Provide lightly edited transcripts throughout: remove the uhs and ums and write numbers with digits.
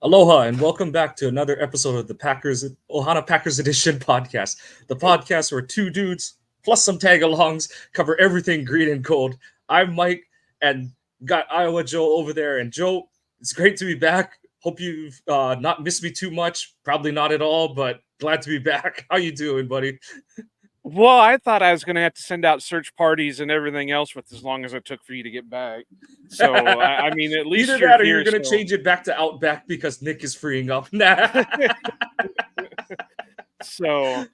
Aloha and welcome back to another episode of the Ohana Packers Edition podcast. The podcast where two dudes plus some tag-alongs cover everything green and gold. I'm Mike and got Iowa Joe over there. And Joe, it's great to be back. Hope you've not missed me too much. Probably not at all, but glad to be back. How you doing, buddy? Well, I thought I was going to have to send out search parties and everything else with as long as it took for you to get back. So, I mean, at least Either you're that or you're here. going to So. change it back to Outback because Nick is freeing up. Nah. So,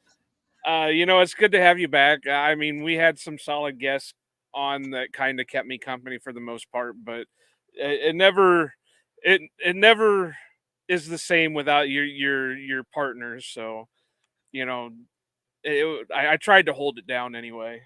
it's good to have you back. I mean, we had some solid guests on that kind of kept me company for the most part, but it never is the same without your partners. So, you know, I tried to hold it down anyway.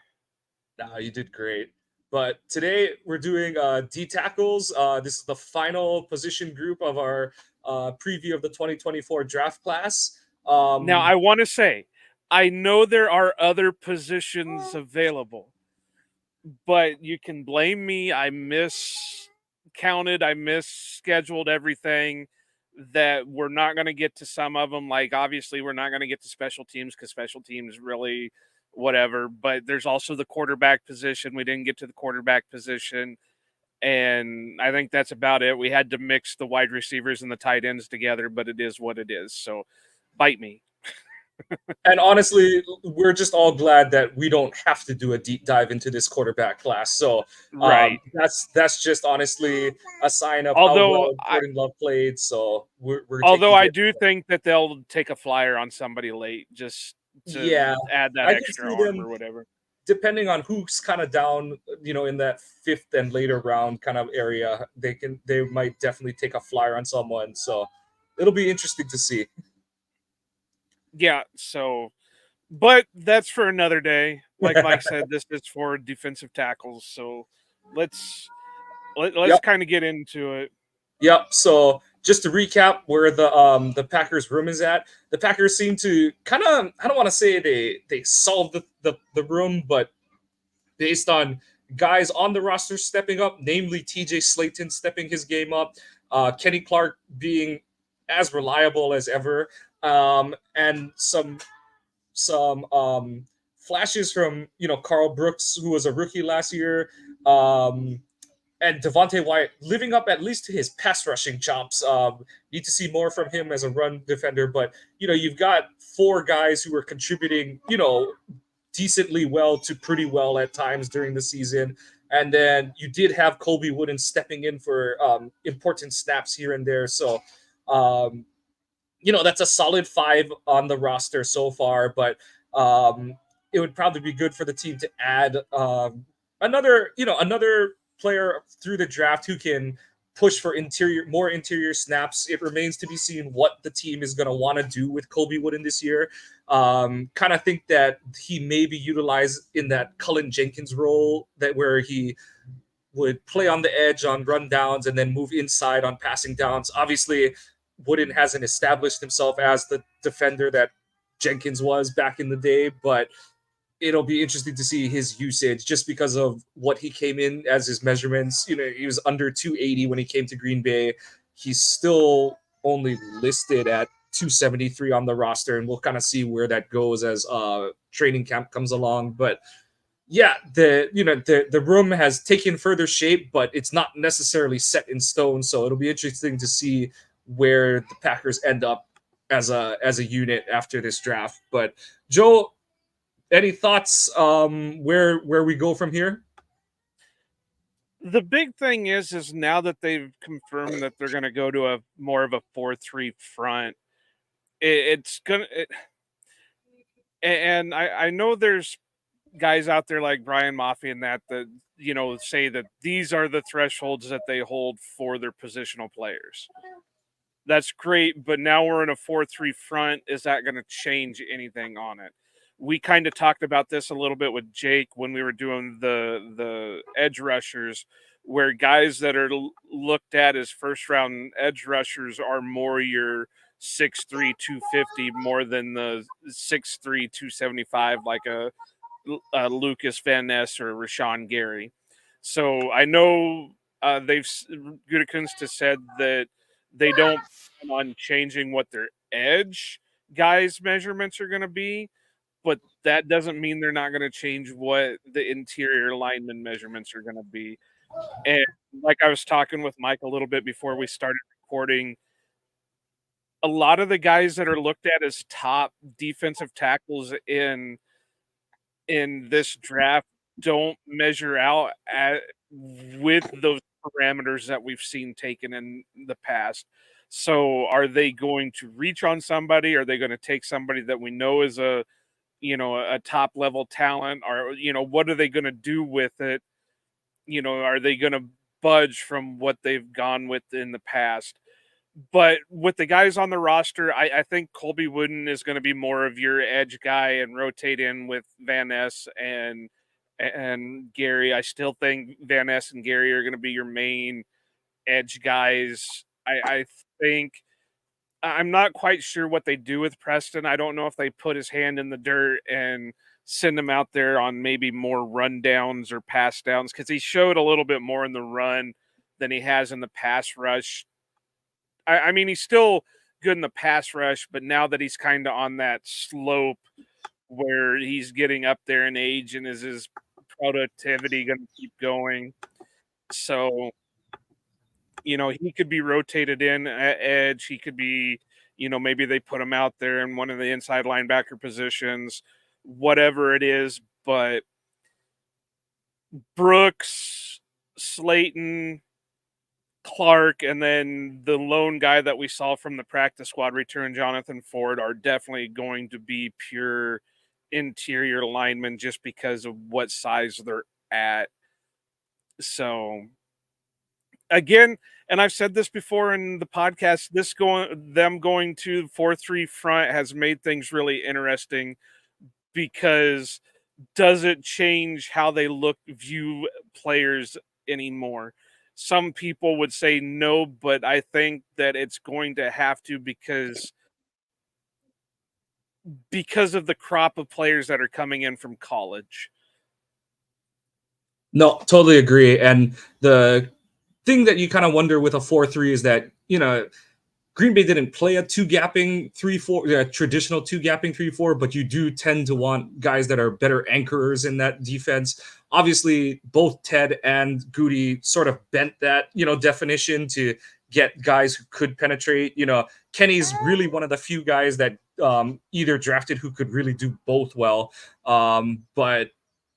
Nah, you did great. But today we're doing D tackles. This is the final position group of our preview of the 2024 draft class. Now, I want to say, I know there are other positions available, but you can blame me. I miscounted, I misscheduled everything. That we're not going to get to some of them. Like, obviously, we're not going to get to special teams because special teams really whatever. But there's also the quarterback position. We didn't get to the quarterback position. And I think that's about it. We had to mix the wide receivers and the tight ends together, but it is what it is. So bite me. And honestly, we're just all glad that we don't have to do a deep dive into this quarterback class. So Right. that's just honestly a sign of how Although well Jordan Love played. So we're Although taking I it. do think that they'll take a flyer on somebody late just to Yeah, add that I can extra see arm them or whatever. depending on who's kind of down, in that fifth and later round kind of area. They might definitely take a flyer on someone. So it'll be interesting to see. Yeah, so but that's for another day. Like Mike said, this is for defensive tackles. So let's Yep. kind of get into it. Yep. So just to recap where the Packers room is at, the Packers seem to kind of, I don't want to say they solved the room, but based on guys on the roster stepping up, namely TJ Slayton stepping his game up, Kenny Clark being as reliable as ever, and some flashes from Carl Brooks, who was a rookie last year. And Devontae Wyatt living up at least to his pass rushing chops. Need to see more from him as a run defender, but you've got four guys who are contributing, decently well to pretty well at times during the season. And then you did have Colby Wooden stepping in for important snaps here and there. So, that's a solid five on the roster so far, but it would probably be good for the team to add another player through the draft who can push for more interior snaps. It remains to be seen what the team is going to want to do with Colby Wooden this year. Kind of think that he may be utilized in that Cullen Jenkins role, that where he would play on the edge on run downs and then move inside on passing downs. Obviously, Wooden hasn't established himself as the defender that Jenkins was back in the day, but it'll be interesting to see his usage just because of what he came in as his measurements. He was under 280 when he came to Green Bay. He's still only listed at 273 on the roster, and we'll kind of see where that goes as training camp comes along. But yeah, the room has taken further shape, but it's not necessarily set in stone. So it'll be interesting to see where the Packers end up as a unit after this draft. But Joe, any thoughts where we go from here? The big thing is now that they've confirmed that they're going to go to a more of a 4-3 front, it's gonna. And I know there's guys out there like Brian Maffey and that say that these are the thresholds that they hold for their positional players. That's great, but now we're in a 4-3 front. Is that going to change anything on it? We kind of talked about this a little bit with Jake when we were doing the edge rushers, where guys that are looked at as first round edge rushers are more your 6'3", 250 more than the 6'3", 275 like a Lucas Van Ness or Rashawn Gary. So I know Gutekunst has said that They don't plan on changing what their edge guys' measurements are going to be, but that doesn't mean they're not going to change what the interior lineman measurements are going to be. And like I was talking with Mike a little bit before we started recording, a lot of the guys that are looked at as top defensive tackles in this draft don't measure out with those parameters that we've seen taken in the past. So are they going to reach on somebody? Are they going to take somebody that we know is a top level talent? Or, what are they going to do with it? Are they going to budge from what they've gone with in the past? But with the guys on the roster, I think Colby Wooden is going to be more of your edge guy and rotate in with Van Ness and Gary. I still think Van Ness and Gary are going to be your main edge guys. I think I'm not quite sure what they do with Preston. I don't know if they put his hand in the dirt and send him out there on maybe more run downs or pass downs, because he showed a little bit more in the run than he has in the pass rush. I mean, he's still good in the pass rush, but now that he's kind of on that slope where he's getting up there in age, and is his productivity going to keep going? So, he could be rotated in at edge. He could be, maybe they put him out there in one of the inside linebacker positions, whatever it is. But Brooks, Slayton, Clark, and then the lone guy that we saw from the practice squad return, Jonathan Ford, are definitely going to be pure interior linemen just because of what size they're at. So again, and I've said this before in the podcast, them going to 4-3 front has made things really interesting, because does it change how they view players anymore? Some people would say no, but I think that it's going to have to, because of the crop of players that are coming in from college. No, totally agree. And the thing that you kind of wonder with a 4-3 is that, Green Bay didn't play a two-gapping 3-4, traditional two-gapping 3-4, but you do tend to want guys that are better anchors in that defense. Obviously, both Ted and Goody sort of bent that, definition to get guys who could penetrate. Kenny's really one of the few guys that either drafted who could really do both well. But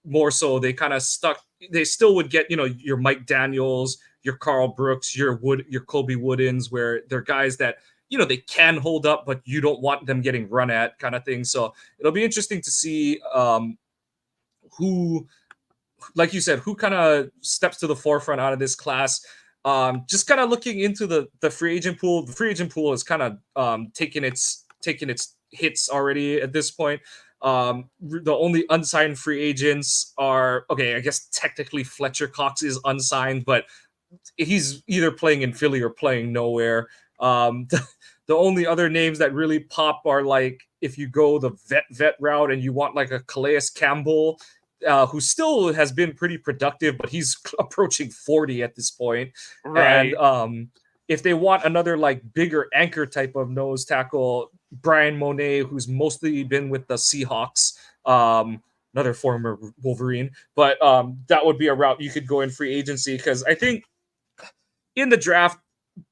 more so, they kind of stuck. They still would get, your Mike Daniels, your Carl Brooks, your Colby Woodens, where they're guys that, they can hold up, but you don't want them getting run at, kind of thing. So it'll be interesting to see who, like you said, who kind of steps to the forefront out of this class. Just kind of looking into the free agent pool. The free agent pool is kind of taking its hits already at this point. The only unsigned free agents are, okay, I guess technically Fletcher Cox is unsigned, but he's either playing in Philly or playing nowhere. The only other names that really pop are, like, if you go the vet route and you want like a Calais Campbell, who still has been pretty productive, but he's approaching 40 at this point. Right. And if they want another like bigger anchor type of nose tackle, Brian Monet, who's mostly been with the Seahawks, another former Wolverine, but that would be a route you could go in free agency, because I think in the draft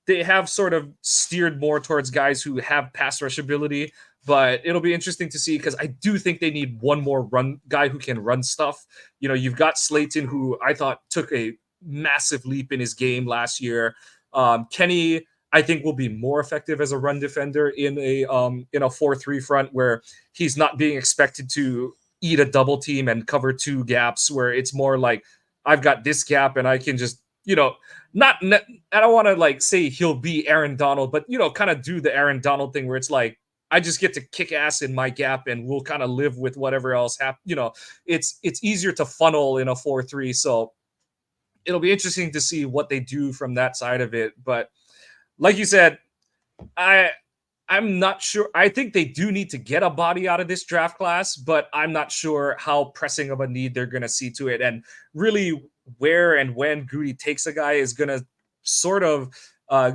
they have sort of steered more towards guys who have pass rush ability. But it'll be interesting to see, because I do think they need one more run guy who can run stuff. You've got Slayton, who I thought took a massive leap in his game last year. Kenny, I think, will be more effective as a run defender in a 4-3 front, where he's not being expected to eat a double team and cover two gaps, where it's more like, I've got this gap and I can just, I don't want to like say he'll be Aaron Donald, but kind of do the Aaron Donald thing where it's like, I just get to kick ass in my gap and we'll kind of live with whatever else happens. It's easier to funnel in a 4-3. So it'll be interesting to see what they do from that side of it. But like you said, I'm not sure. I think they do need to get a body out of this draft class, but I'm not sure how pressing of a need they're going to see to it. And really, where and when Goody takes a guy is going to sort of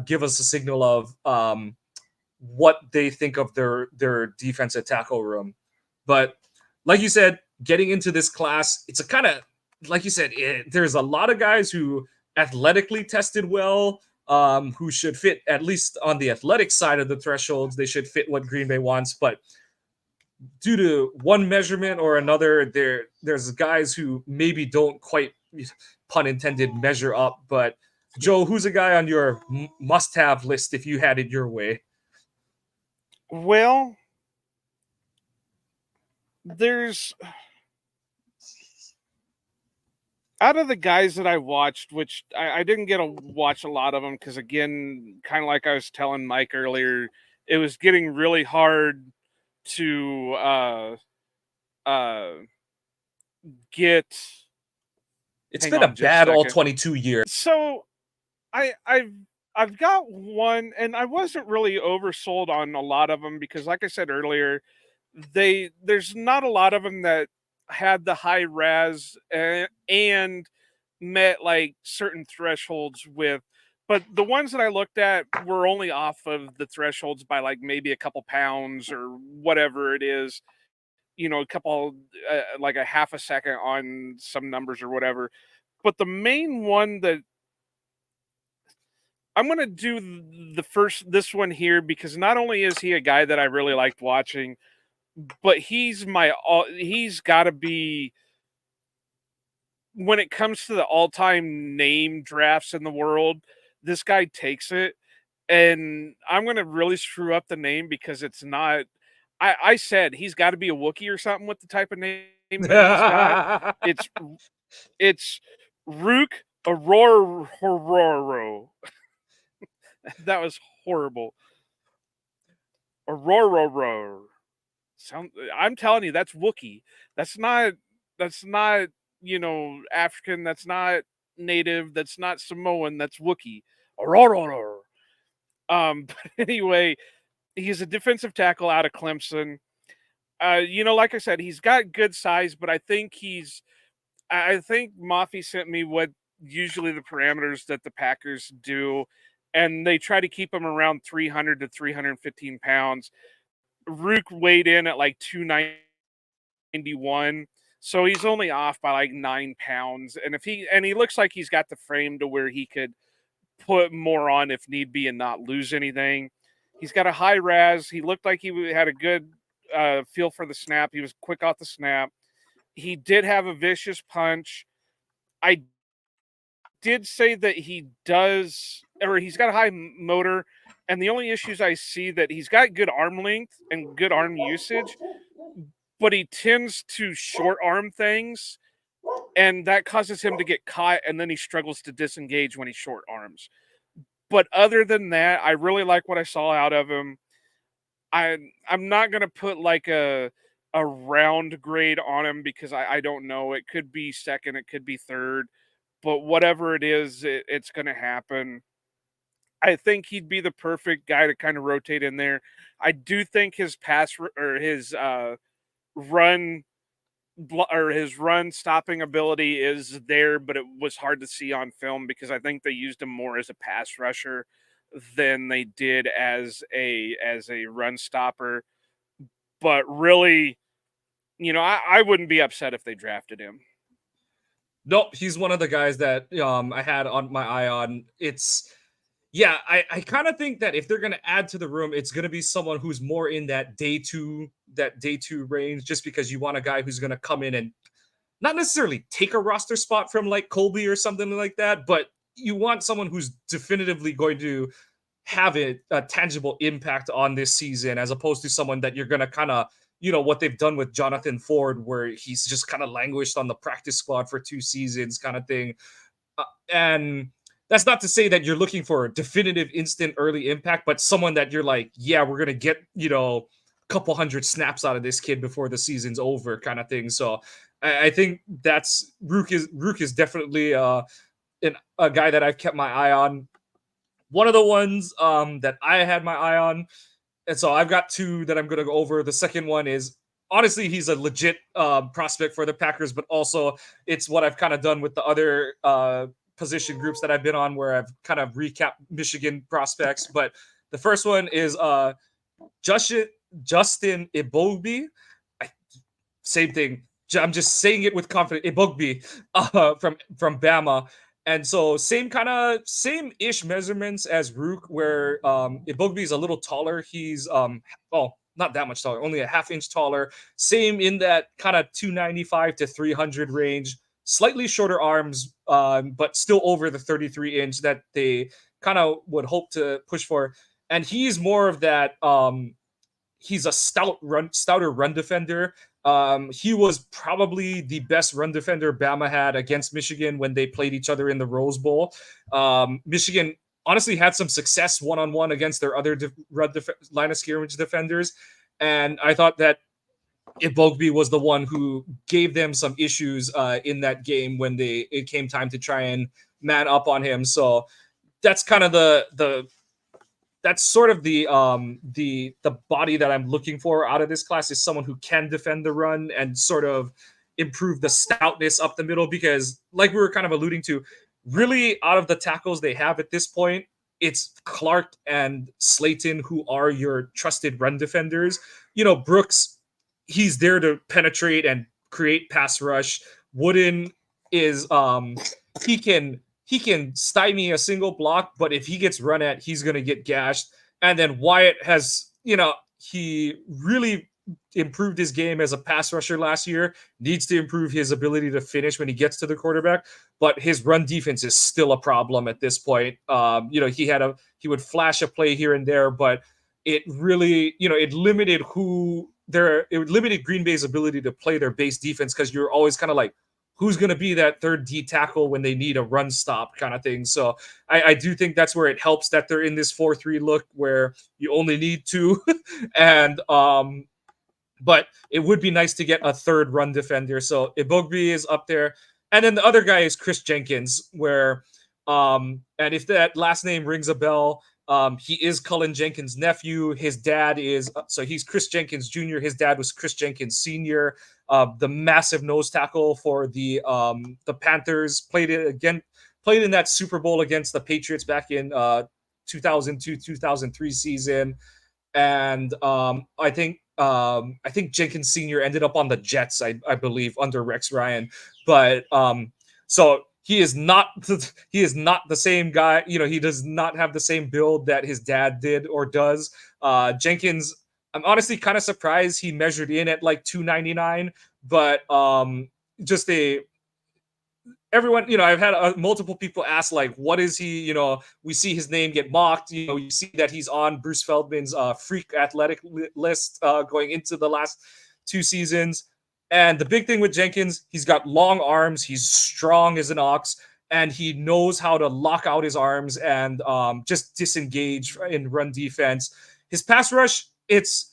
give us a signal of what they think of their defensive tackle room. But like you said, getting into this class, it's a kind of like you said, there's a lot of guys who athletically tested well, who should fit at least on the athletic side of the thresholds. They should fit what Green Bay wants, but due to one measurement or another, there's guys who maybe don't quite, pun intended, measure up. But Joe, who's a guy on your must-have list if you had it your way? Well, there's out of the guys that I watched, which I didn't get to watch a lot of them because, again, kind of like I was telling Mike earlier, it was getting really hard to get. It's been a bad all 22 years. So I've got one, and I wasn't really oversold on a lot of them because, like I said earlier, there's not a lot of them that had the high res and met like certain thresholds with, but the ones that I looked at were only off of the thresholds by like maybe a couple pounds or whatever it is, a couple like a half a second on some numbers or whatever. But the main one that I'm going to do this one here because not only is he a guy that I really liked watching, but he's got to be, when it comes to the all-time name drafts in the world, this guy takes it. And I'm going to really screw up the name because it's not, I said he's got to be a Wookiee or something with the type of name that he's got. It's Rook Aurora. That was horrible. Aurora. I'm telling you, that's Wookiee. That's not African. That's not native. That's not Samoan. That's Wookiee. Aurora. But anyway, he's a defensive tackle out of Clemson. Like I said, he's got good size, but I think Mafi sent me what usually the parameters that the Packers do, and they try to keep him around 300 to 315 pounds. Rook weighed in at like 291, so he's only off by like 9 pounds. And he looks like he's got the frame to where he could put more on if need be and not lose anything. He's got a high res. He looked like he had a good feel for the snap. He was quick off the snap. He did have a vicious punch. I did say that he's got a high motor, and the only issues I see that he's got good arm length and good arm usage, but he tends to short arm things, and that causes him to get caught, and then he struggles to disengage when he short arms. But other than that, I really like what I saw out of him. I'm not gonna put like a round grade on him because I don't know. It could be second, it could be third, but whatever it is, it's gonna happen. I think he'd be the perfect guy to kind of rotate in there. I do think his run his run stopping ability is there, but it was hard to see on film because I think they used him more as a pass rusher than they did as a run stopper. But really, I wouldn't be upset if they drafted him. No, he's one of the guys that I had on my eye on. I kind of think that if they're going to add to the room, it's going to be someone who's more in that day two range, just because you want a guy who's going to come in and not necessarily take a roster spot from like Colby or something like that, but you want someone who's definitively going to have a tangible impact on this season, as opposed to someone that you're going to kind of, what they've done with Jonathan Ford, where he's just kind of languished on the practice squad for 2 seasons kind of thing. And that's not to say that you're looking for a definitive instant early impact, but someone that you're like, yeah, we're going to get, a couple hundred snaps out of this kid before the season's over kind of thing. So I think that's Rook is definitely a guy that I've kept my eye on. One of the ones that I had my eye on, and so I've got 2 that I'm going to go over. The second one is, honestly, he's a legit prospect for the Packers, but also it's what I've kind of done with the other position groups that I've been on where I've kind of recapped Michigan prospects. But the first one is Justin Ibogbe. Same thing. I'm just saying it with confidence. Ibogbe from Bama. And so same-ish measurements as Rook, where Ibogbe is a little taller. He's not that much taller, only a half-inch taller. Same in that kind of 295 to 300 range. Slightly shorter arms, but still over the 33-inch that they kind of would hope to push for. And he's more of that. He's a stouter run defender. He was probably the best run defender Bama had against Michigan when they played each other in the Rose Bowl. Michigan honestly had some success one-on-one against their other line of scrimmage defenders. And I thought that Ibogbe was the one who gave them some issues in that game when it came time to try and man up on him. So that's kind of that's sort of the body that I'm looking for out of this class, is someone who can defend the run and sort of improve the stoutness up the middle, because like we were kind of alluding to, really out of the tackles they have at this point, it's Clark and Slayton who are your trusted run defenders. Brooks, he's there to penetrate and create pass rush. Wooden is he can stymie a single block, but if he gets run at, he's going to get gashed. And then Wyatt has, he really improved his game as a pass rusher last year, needs to improve his ability to finish when he gets to the quarterback, but his run defense is still a problem at this point. He would flash a play here and there, but it really, it limited Green Bay's ability to play their base defense, because you're always kind of like, who's going to be that third D tackle when they need a run stop kind of thing. So I do think that's where it helps that they're in this 4-3 look where you only need two. And but it would be nice to get a third run defender. So Ibogbe is up there. And then the other guy is Chris Jenkins, where and if that last name rings a bell, he is Cullen Jenkins' nephew. His dad is he's Chris Jenkins Jr. His dad was Chris Jenkins Sr., the massive nose tackle for the Panthers. Played in that Super Bowl against the Patriots back in 2002-2003 season. And I think Jenkins Sr. ended up on the Jets, I believe, under Rex Ryan. But so he is not the same guy. He does not have the same build that his dad did or does. Jenkins, I'm honestly kind of surprised he measured in at like 299, but everyone, I've had multiple people ask, like, what is he? We see his name get mocked. You see that he's on Bruce Feldman's freak athletic list going into the last 2 seasons. And the big thing with Jenkins, he's got long arms. He's strong as an ox, and he knows how to lock out his arms and just disengage in run defense. His pass rush, it's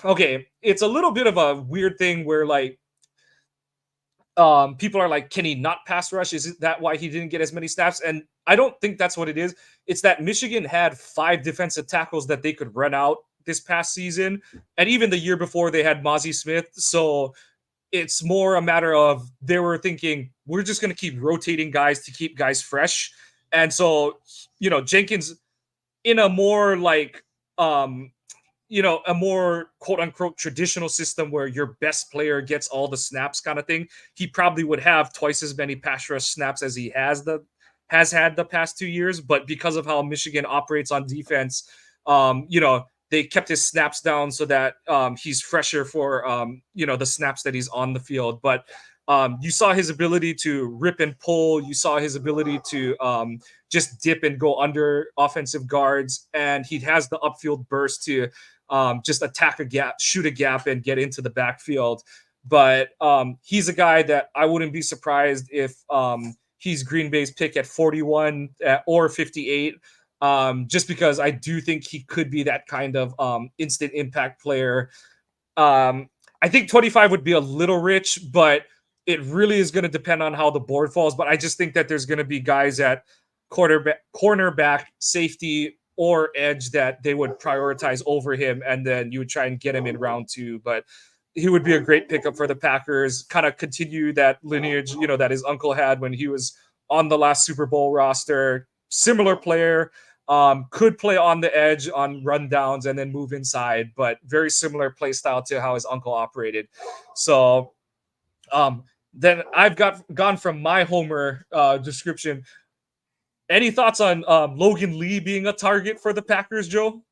a little bit of a weird thing where, like, people are like, can he not pass rush? Is that why he didn't get as many snaps? And I don't think that's what it is. It's that Michigan had 5 defensive tackles that they could run out this past season. And even the year before, they had Mozzie Smith. So it's more a matter of they were thinking, we're just going to keep rotating guys to keep guys fresh. And so, Jenkins, in a more like, a more quote unquote traditional system where your best player gets all the snaps kind of thing, he probably would have twice as many pass rush snaps as he has had the past 2 years. But because of how Michigan operates on defense, they kept his snaps down so that he's fresher for the snaps that he's on the field. But you saw his ability to rip and pull. You saw his ability to just dip and go under offensive guards, and he has the upfield burst to just attack a gap, shoot a gap, and get into the backfield. But he's a guy that I wouldn't be surprised if he's Green Bay's pick at 41 or 58. Just because I do think he could be that kind of instant impact player. I think 25 would be a little rich, but it really is going to depend on how the board falls. But I just think that there's going to be guys at cornerback, safety, or edge that they would prioritize over him, and then you would try and get him in round 2. But he would be a great pickup for the Packers, kind of continue that lineage, that his uncle had when he was on the last Super Bowl roster. Similar player, could play on the edge on rundowns and then move inside, but very similar play style to how his uncle operated. So um, then I've gone from my Homer description. Any thoughts on Logan Lee being a target for the Packers, Joe?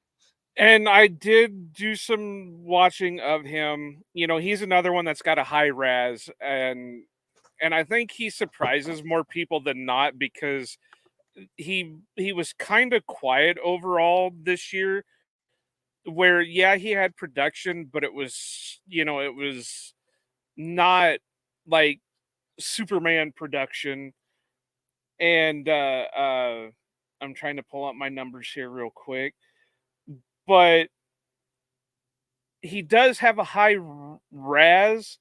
And I did do some watching of him. You know, he's another one that's got a high raz, and I think he surprises more people than not because he was kind of quiet overall this year. Where yeah, he had production, but it was, you know, it was not like Superman production. And I'm trying to pull up my numbers here real quick, but he does have a high raz.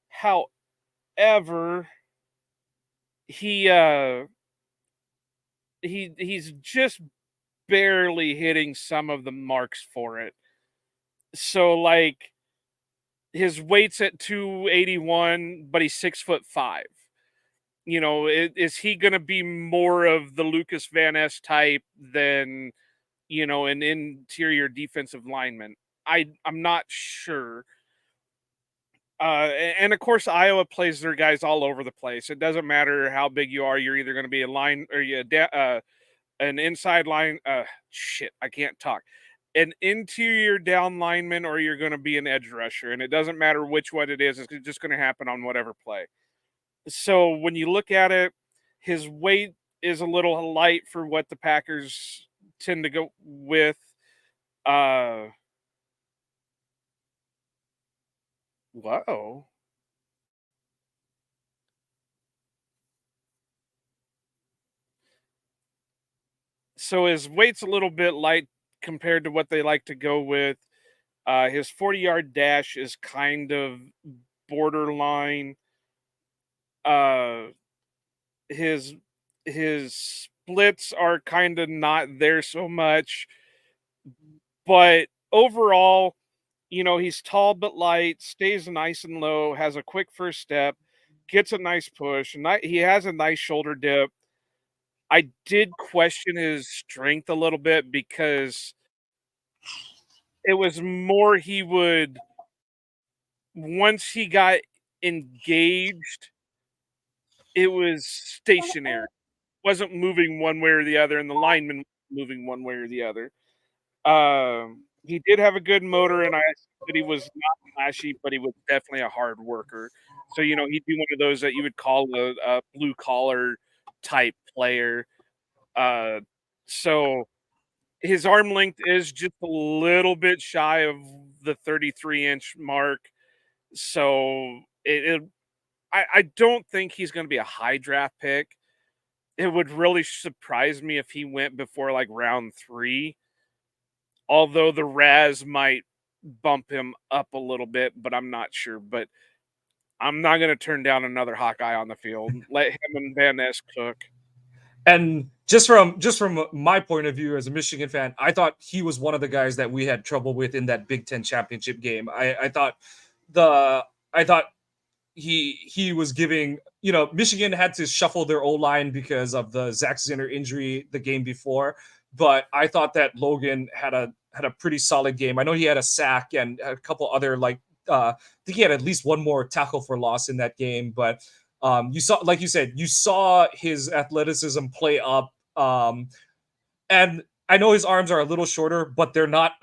However, he he's just barely hitting some of the marks for it. So like his weight's at 281, but he's 6'5". You know, is he going to be more of the Lucas Van Ness type than, you know, an interior defensive lineman? I'm not sure. And of course, Iowa plays their guys all over the place. It doesn't matter how big you are. You're either going to be a line or an inside line. Shit, I can't talk. An interior down lineman, or you're going to be an edge rusher, and it doesn't matter which one it is. It's just going to happen on whatever play. So when you look at it, his weight is a little light for what the Packers tend to go with. Whoa. So his weight's a little bit light compared to what they like to go with. His 40-yard dash is kind of borderline. Uh, his his splits are kind of not there so much, but overall, you know, he's tall but light, stays nice and low, has a quick first step, gets a nice push, and he has a nice shoulder dip. I did question his strength a little bit because it was more he would, once he got engaged, it was stationary. Wasn't moving one way or the other, and the lineman moving one way or the other. He did have a good motor, and I said he was not flashy, but he was definitely a hard worker. So, you know, he'd be one of those that you would call a blue collar type player. Uh, so his arm length is just a little bit shy of the 33-inch mark. So I don't think he's going to be a high draft pick. It would really surprise me if he went before like round 3, although the Raz might bump him up a little bit, but I'm not sure. But I'm not going to turn down another Hawkeye on the field. Let him and Van Ness cook. And just from my point of view as a Michigan fan, I thought he was one of the guys that we had trouble with in that Big Ten championship game. The I thought he was giving, Michigan had to shuffle their O line because of the Zach Zinner injury the game before, but I thought that Logan had a pretty solid game. I know he had a sack and a couple other I think he had at least one more tackle for loss in that game, but you saw, like you said, you saw his athleticism play up. And I know his arms are a little shorter, but they're not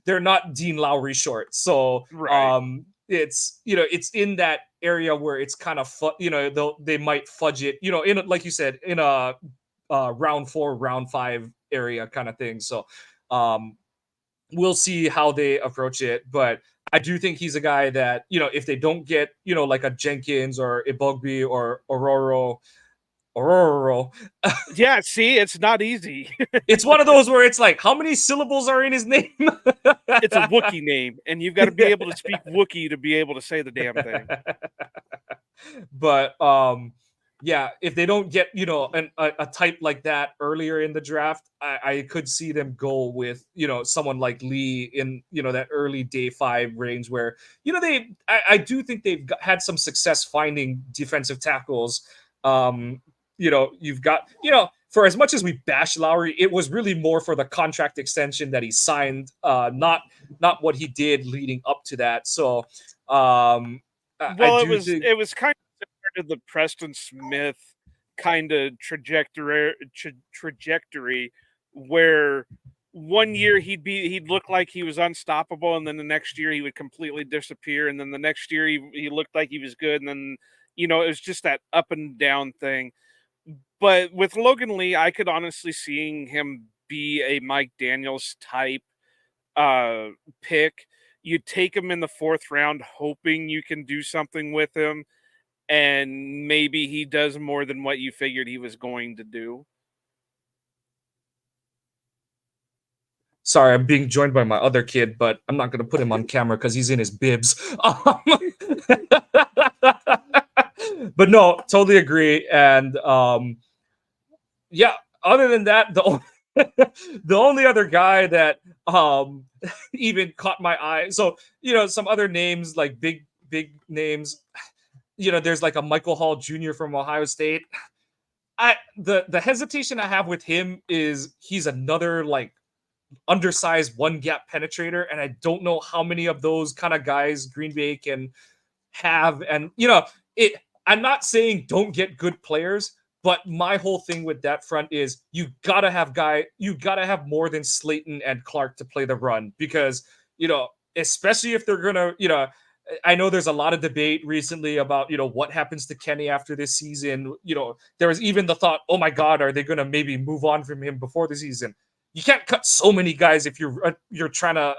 they're not Dean Lowry short. So Right. it's in that area where it's kind of they might fudge it, in like you said, in a round 4, round 5 area kind of thing. So um we'll see how they approach it, but I do think he's a guy that, if they don't get, like a Jenkins or Ibogbe or Ororo, Yeah, see, it's not easy. it's one of those where it's like, how many syllables are in his name? It's a Wookiee name, and you've got to be able to speak Wookiee to be able to say the damn thing. But yeah, if they don't get, a type like that earlier in the draft, I could see them go with, someone like Lee in, that early day 5 range where, I do think they've had some success finding defensive tackles. you've got, for as much as we bash Lowry, it was really more for the contract extension that he signed, not what he did leading up to that. So, I Well, do think. it was kind of similar to the Preston Smith kind of trajectory where one year he'd look like he was unstoppable, and then the next year he would completely disappear, and then the next year he looked like he was good, and then it was just that up and down thing. But with Logan Lee, I could honestly seeing him be a Mike Daniels type pick. You take him in the 4th round, hoping you can do something with him, and maybe he does more than what you figured he was going to do. Sorry, I'm being joined by my other kid, but I'm not going to put him on camera because he's in his bibs. But no, totally agree. And yeah, other than that, the only other guy that even caught my eye. So, some other names, like big names. There's like a Michael Hall Jr. from Ohio State. The hesitation I have with him is he's another like undersized one gap penetrator, and I don't know how many of those kind of guys Green Bay can have. And it. I'm not saying don't get good players, but my whole thing with that front is you gotta have more than Slayton and Clark to play the run, because especially if they're gonna I know there's a lot of debate recently about what happens to Kenny after this season. There was even the thought, oh my God, are they gonna maybe move on from him before the season? You can't cut so many guys if you're trying to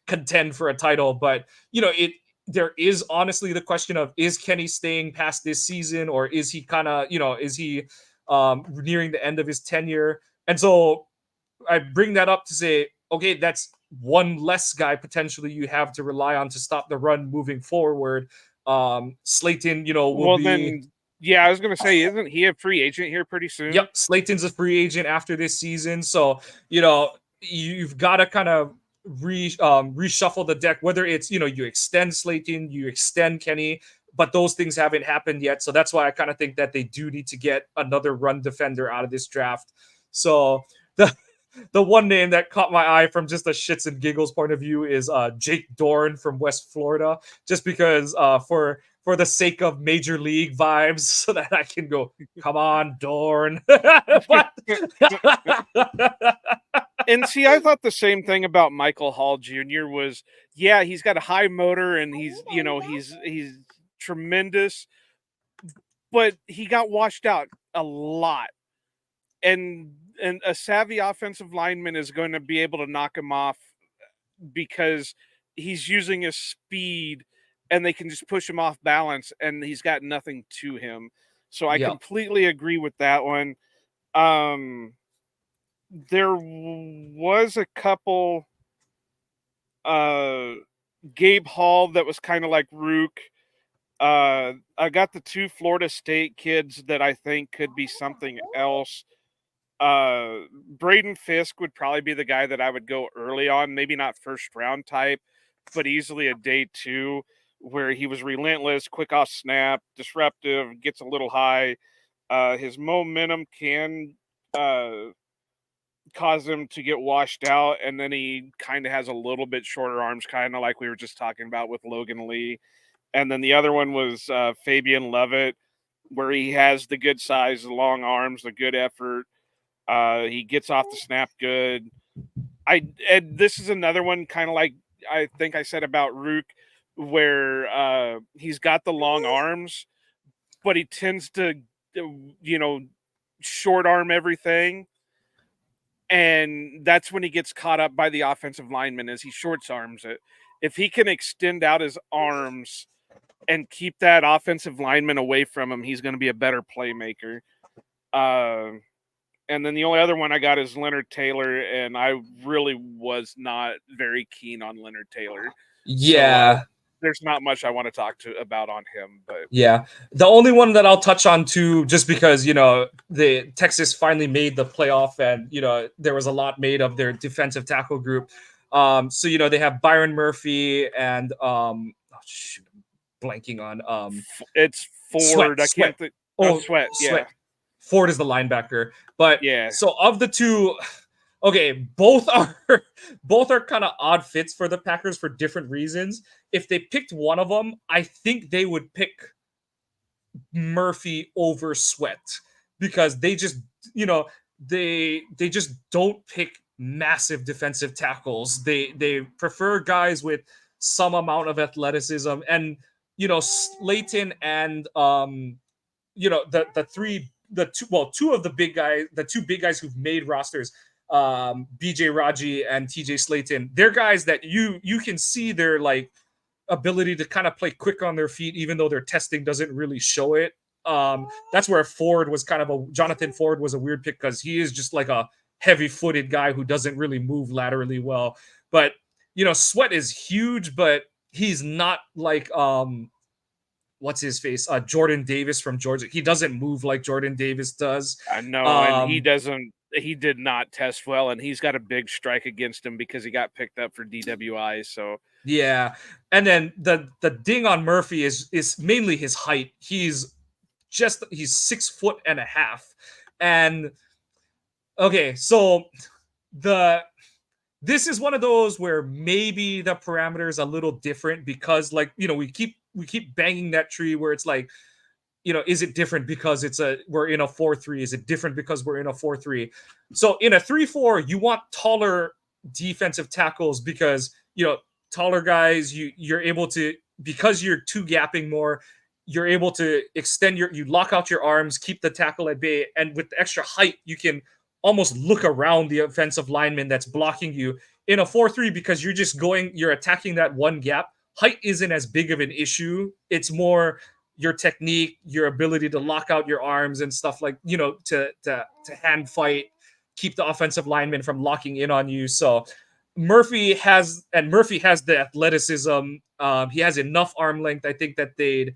contend for a title. But there is honestly the question of, is Kenny staying past this season, or is he kind of is he nearing the end of his tenure? And so I bring that up to say, okay, that's one less guy potentially you have to rely on to stop the run moving forward. Slayton, will Well, be. then, yeah, I was going to say, isn't he a free agent here pretty soon? Yep, Slayton's a free agent after this season, so you've got to kind of reshuffle the deck. Whether it's you extend Slayton, you extend Kenny, but those things haven't happened yet. So that's why I kind of think that they do need to get another run defender out of this draft. So the one name that caught my eye from just a shits and giggles point of view is Jake Dorn from West Florida, just because for the sake of major league vibes, so that I can go, come on, Dorn. And see, I thought the same thing about Michael Hall Jr. was, yeah, he's got a high motor and he's tremendous, but he got washed out a lot. And a savvy offensive lineman is going to be able to knock him off because he's using his speed and they can just push him off balance and he's got nothing to him. So I completely agree with that one. There was a couple Gabe Hall that was kind of like Rook. I got the 2 Florida State kids that I think could be something else. Braden Fisk would probably be the guy that I would go early on, maybe not first round type, but easily a day 2, where he was relentless, quick off snap, disruptive, gets a little high. His momentum can cause him to get washed out, and then he kind of has a little bit shorter arms, kind of like we were just talking about with Logan Lee. And then the other one was Fabian Levitt, where he has the good size, the long arms, the good effort. He gets off the snap good. And this is another one, kind of like I think I said about Rook, where he's got the long arms, but he tends to, short arm everything. And that's when he gets caught up by the offensive lineman, as he short arms it. If he can extend out his arms and keep that offensive lineman away from him, he's going to be a better playmaker. And then the only other one I got is Leonard Taylor, and I really was not very keen on Leonard Taylor. Yeah. So, there's not much I want to talk about on him, but yeah, the only one that I'll touch on too, just because the Texas finally made the playoff, and there was a lot made of their defensive tackle group. So they have Byron Murphy and blanking on it's Ford. Sweat. Oh, Oh, Sweat. Yeah. Sweat. Ford is the linebacker. But Yeah. so of the two, okay, both are both are kind of odd fits for the Packers for different reasons. If they picked one of them, I think they would pick Murphy over Sweat because they just, you know, they just don't pick massive defensive tackles. They prefer guys with some amount of athleticism, and Slayton and two of the big guys, the two big guys who've made rosters, BJ Raji and TJ Slayton, they're guys that you can see their like ability to kind of play quick on their feet, even though their testing doesn't really show it. That's where Jonathan Ford was a weird pick because he is just like a heavy-footed guy who doesn't really move laterally well. But Sweat is huge, but he's not like what's his face? Jordan Davis from Georgia. He doesn't move like Jordan Davis does. I know, and he doesn't. He did not test well, and he's got a big strike against him because he got picked up for DWI. So yeah, and then the ding on Murphy is mainly his height. He's 6'1.5", and okay, so this is one of those where maybe the parameter is a little different because we keep banging that tree where it's like, is it different because we're in a 4-3? Is it different because we're in a 4-3? So in a 3-4, you want taller defensive tackles because, taller guys, you're able to, because you're two gapping more, you're able to you lock out your arms, keep the tackle at bay. And with the extra height, you can almost look around the offensive lineman that's blocking you. In a 4-3, because you're attacking that one gap, height isn't as big of an issue. It's more your technique, your ability to lock out your arms and stuff like, to hand fight, keep the offensive lineman from locking in on you. So Murphy has the athleticism. He has enough arm length. I think that they'd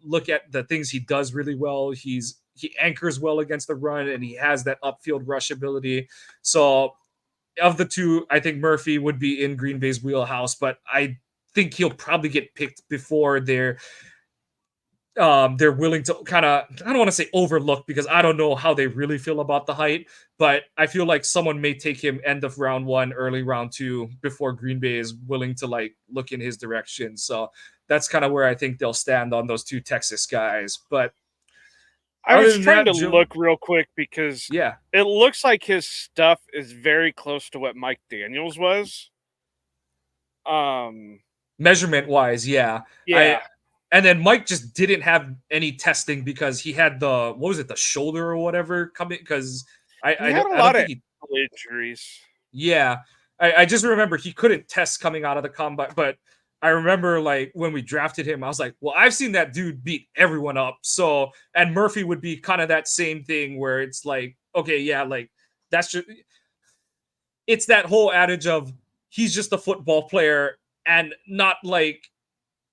look at the things he does really well. He anchors well against the run, and he has that upfield rush ability. So of the two, I think Murphy would be in Green Bay's wheelhouse, but I think he'll probably get picked before they're willing to kind of, I don't want to say overlook because I don't know how they really feel about the height, but I feel like someone may take him end of round 1, early round 2 before Green Bay is willing to like look in his direction. So that's kind of where I think they'll stand on those two Texas guys. But I was trying to look real quick because yeah, it looks like his stuff is very close to what Mike Daniels was. Measurement wise, yeah. Yeah. And then Mike just didn't have any testing because he had the shoulder or whatever coming, because I don't think he injuries. Yeah. I just remember he couldn't test coming out of the combine, but I remember like when we drafted him, I was like, well, I've seen that dude beat everyone up. So, and Murphy would be kind of that same thing where it's like, okay, yeah, like that's just, it's that whole adage of he's just a football player and not like,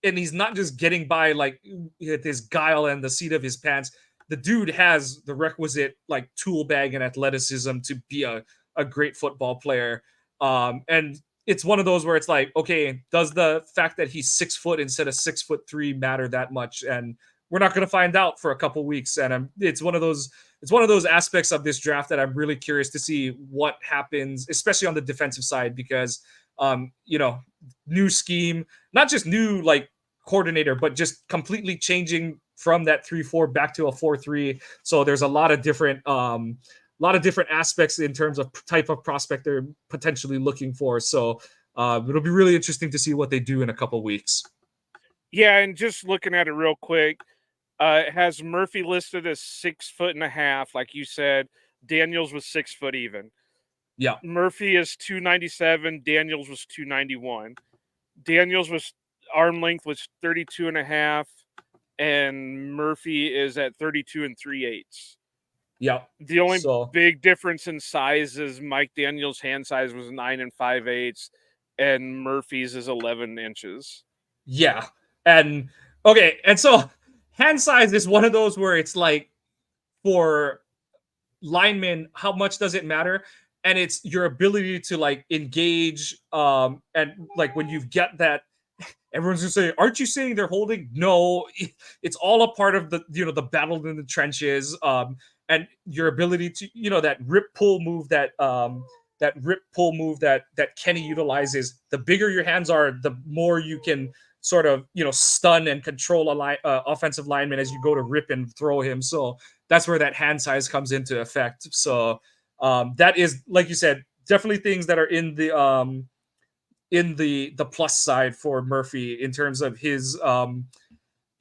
and he's not just getting by like with his guile and the seat of his pants. The dude has the requisite like tool bag and athleticism to be a great football player. And it's one of those where it's like, okay, does the fact that he's 6 foot instead of 6'3" matter that much? And we're not going to find out for a couple weeks. And it's one of those aspects of this draft that I'm really curious to see what happens, especially on the defensive side, because new scheme, not just new like coordinator, but just completely changing from that 3-4 back to a 4-3. So there's a lot of different aspects in terms of type of prospect they're potentially looking for. So it'll be really interesting to see what they do in a couple weeks. Yeah, and just looking at it real quick, it has Murphy listed as 6'1.5", like you said. Daniels was 6 foot even. Yeah. Murphy is 297. Daniels was 291. Daniels was arm length was 32.5, and Murphy is at 32 3/8. Yeah. The only big difference in size is Mike Daniels' hand size was 9 5/8, and Murphy's is 11 inches. Yeah. And okay, and so hand size is one of those where it's like, for linemen, how much does it matter? And it's your ability to like engage, and like when you get that everyone's gonna say, "Aren't you saying they're holding?" No, it's all a part of the the battle in the trenches, and your ability to that rip pull move that Kenny utilizes. The bigger your hands are, the more you can sort of stun and control offensive lineman as you go to rip and throw him. So that's where that hand size comes into effect. So that is, like you said, definitely things that are in the plus side for Murphy in terms of his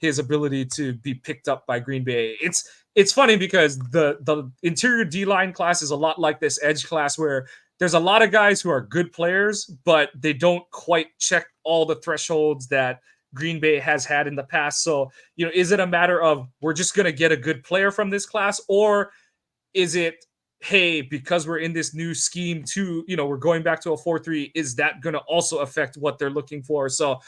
ability to be picked up by Green Bay. It's funny because the interior D line class is a lot like this edge class where there's a lot of guys who are good players, but they don't quite check all the thresholds that Green Bay has had in the past. So, is it a matter of we're just going to get a good player from this class, or is it, hey, because we're in this new scheme too, we're going back to a 4-3, is that going to also affect what they're looking for? So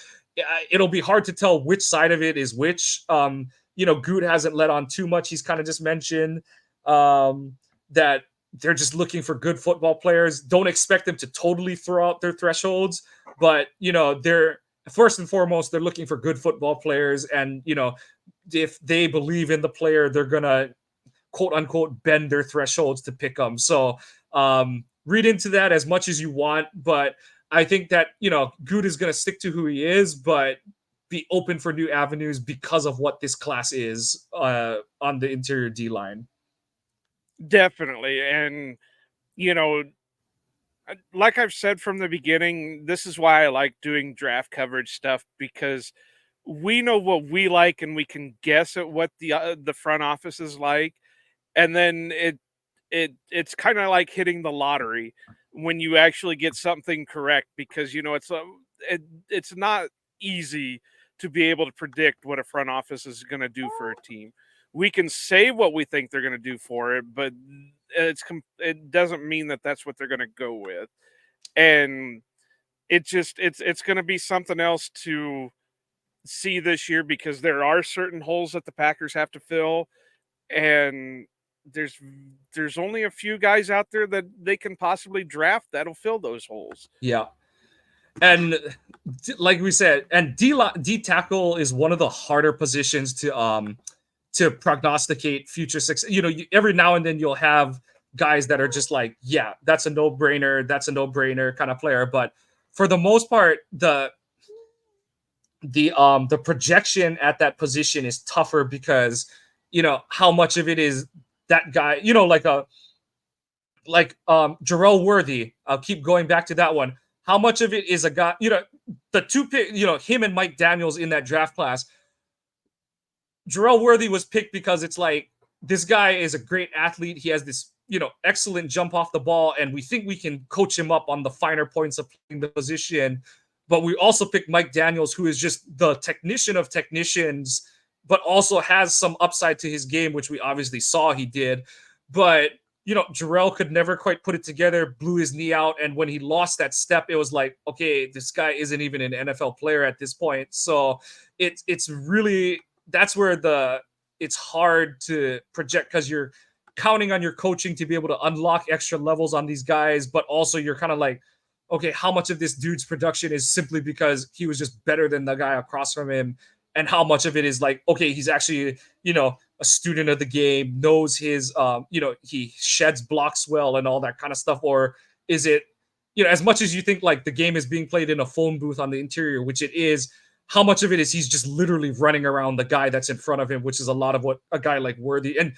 it'll be hard to tell which side of it is which. Good hasn't let on too much. He's kind of just mentioned that they're just looking for good football players. Don't expect them to totally throw out their thresholds, but they're first and foremost, they're looking for good football players. And if they believe in the player, they're gonna quote unquote bend their thresholds to pick them. So read into that as much as you want, but I think that Good is going to stick to who he is, but be open for new avenues because of what this class is on the interior D line. Definitely. And, you know, like I've said from the beginning, this is why I like doing draft coverage stuff, because we know what we like and we can guess at what the front office is like, and then it's kind of like hitting the lottery when you actually get something correct, because it's not easy to be able to predict what a front office is going to do for a team. We can say what we think they're going to do for it, but it doesn't mean that that's what they're going to go with. And it's going to be something else to see this year, because there are certain holes that the Packers have to fill, and there's only a few guys out there that they can possibly draft that'll fill those holes. Yeah. And like we said, and D tackle is one of the harder positions to prognosticate future success. Every now and then you'll have guys that are just like, yeah, that's a no-brainer kind of player. But for the most part, the projection at that position is tougher because how much of it is that guy, like Jarrell Worthy. I'll keep going back to that one. How much of it is a guy, the two pick, him and Mike Daniels in that draft class. Jarrell Worthy was picked because it's like, this guy is a great athlete. He has this, excellent jump off the ball, and we think we can coach him up on the finer points of playing the position. But we also picked Mike Daniels, who is just the technician of technicians, but also has some upside to his game, which we obviously saw he did. But Jarrell could never quite put it together, blew his knee out. And when he lost that step, it was like, okay, this guy isn't even an NFL player at this point. So it's really, that's where it's hard to project, because you're counting on your coaching to be able to unlock extra levels on these guys. But also you're kind of like, okay, how much of this dude's production is simply because he was just better than the guy across from him? And how much of it is like, okay, he's actually, a student of the game, knows his, he sheds blocks well and all that kind of stuff? Or is it, as much as you think like the game is being played in a phone booth on the interior, which it is, how much of it is he's just literally running around the guy that's in front of him, which is a lot of what a guy like Worthy. And,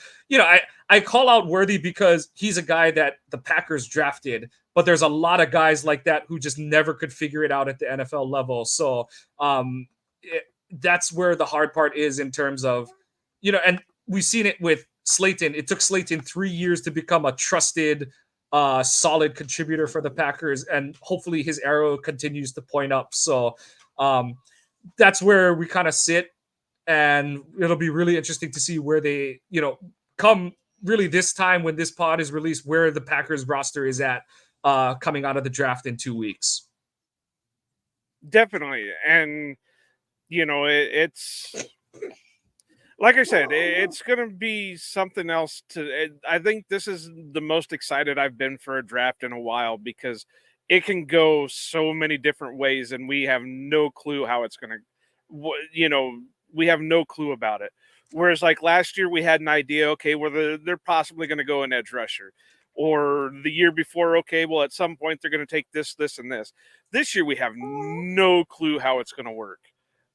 I call out Worthy because he's a guy that the Packers drafted, but there's a lot of guys like that who just never could figure it out at the NFL level. So that's where the hard part is in terms of, and we've seen it with Slayton. It took Slayton 3 years to become a trusted, solid contributor for the Packers, and hopefully his arrow continues to point up. So that's where we kind of sit, and it'll be really interesting to see where they, come really this time when this pod is released, where the Packers roster is at coming out of the draft in 2 weeks. Definitely. And it's like I said, it's going to be something else I think this is the most excited I've been for a draft in a while, because it can go so many different ways, and we have no clue how it's going to, we have no clue about it. Whereas like last year, we had an idea, okay, well, they're possibly going to go an edge rusher. Or the year before, okay, well, at some point they're going to take this, this, and this. This year, we have no clue how it's going to work.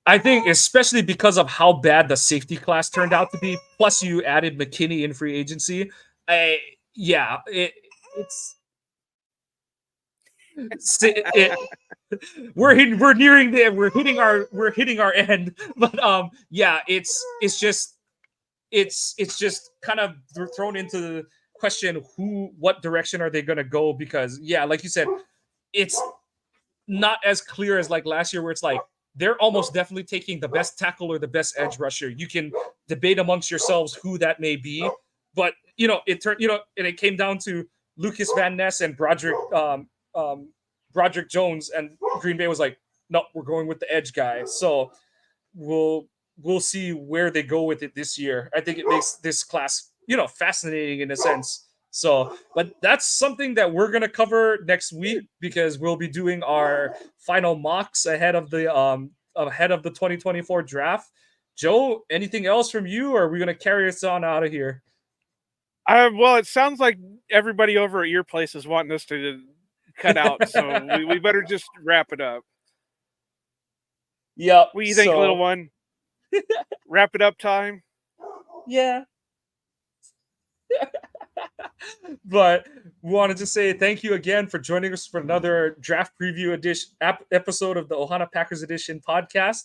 I think especially because of how bad the safety class turned out to be, plus you added McKinney in free agency. We're hitting our end, but it's just kind of thrown into the question what direction are they going to go, because like you said, it's not as clear as like last year where it's like they're almost definitely taking the best tackle or the best edge rusher. You can debate amongst yourselves who that may be, but and it came down to Lucas Van Ness and Broderick Jones, and Green Bay was like, no, we're going with the edge guy. So we'll see where they go with it this year. I think it makes this class fascinating in a sense. So, but that's something that we're gonna cover next week, because we'll be doing our final mocks ahead of the 2024 draft. Joe, anything else from you, or are we gonna carry us on out of here? Well, it sounds like everybody over at your place is wanting us to cut out, so we better just wrap it up. Yeah. What do you think, little one? Wrap it up time? Yeah. But we wanted to say thank you again for joining us for another draft preview edition episode of the Ohana Packers Edition podcast.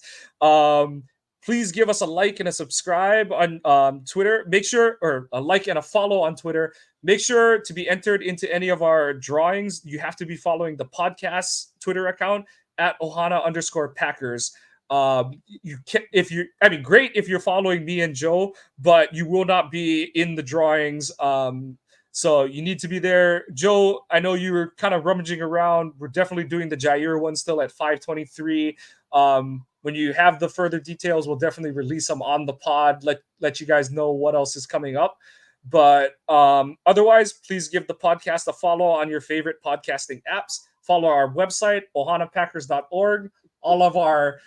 Please give us a like and a subscribe on Twitter. Make sure, or a like and a follow on Twitter. Make sure to be entered into any of our drawings. You have to be following the podcast Twitter account at Ohana_Packers. Great if you're following me and Joe, but you will not be in the drawings. So you need to be there. Joe, I know you were kind of rummaging around. We're definitely doing the Jair one still at 523. When you have the further details, we'll definitely release them on the pod. Let you guys know what else is coming up. But otherwise, please give the podcast a follow on your favorite podcasting apps. Follow our website, ohanapackers.org. All of our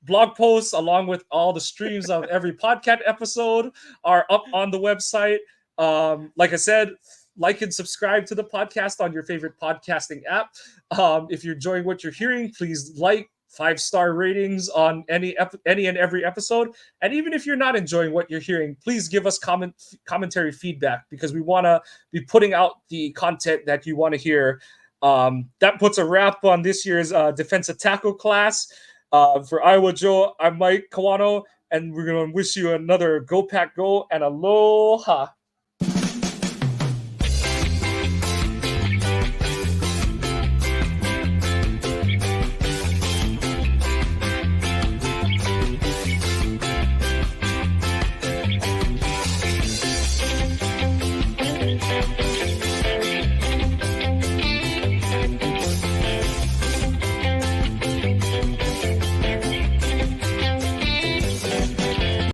blog posts, along with all the streams of every podcast episode, are up on the website. Like I said, like and subscribe to the podcast on your favorite podcasting app. If you're enjoying what you're hearing, please 5-star ratings on any and every episode. And even if you're not enjoying what you're hearing, please give us commentary feedback, because we want to be putting out the content that you want to hear. That puts a wrap on this year's defensive tackle class. For Iowa Joe, I'm Mike Kawano, and we're going to wish you another Go Pack Go and aloha.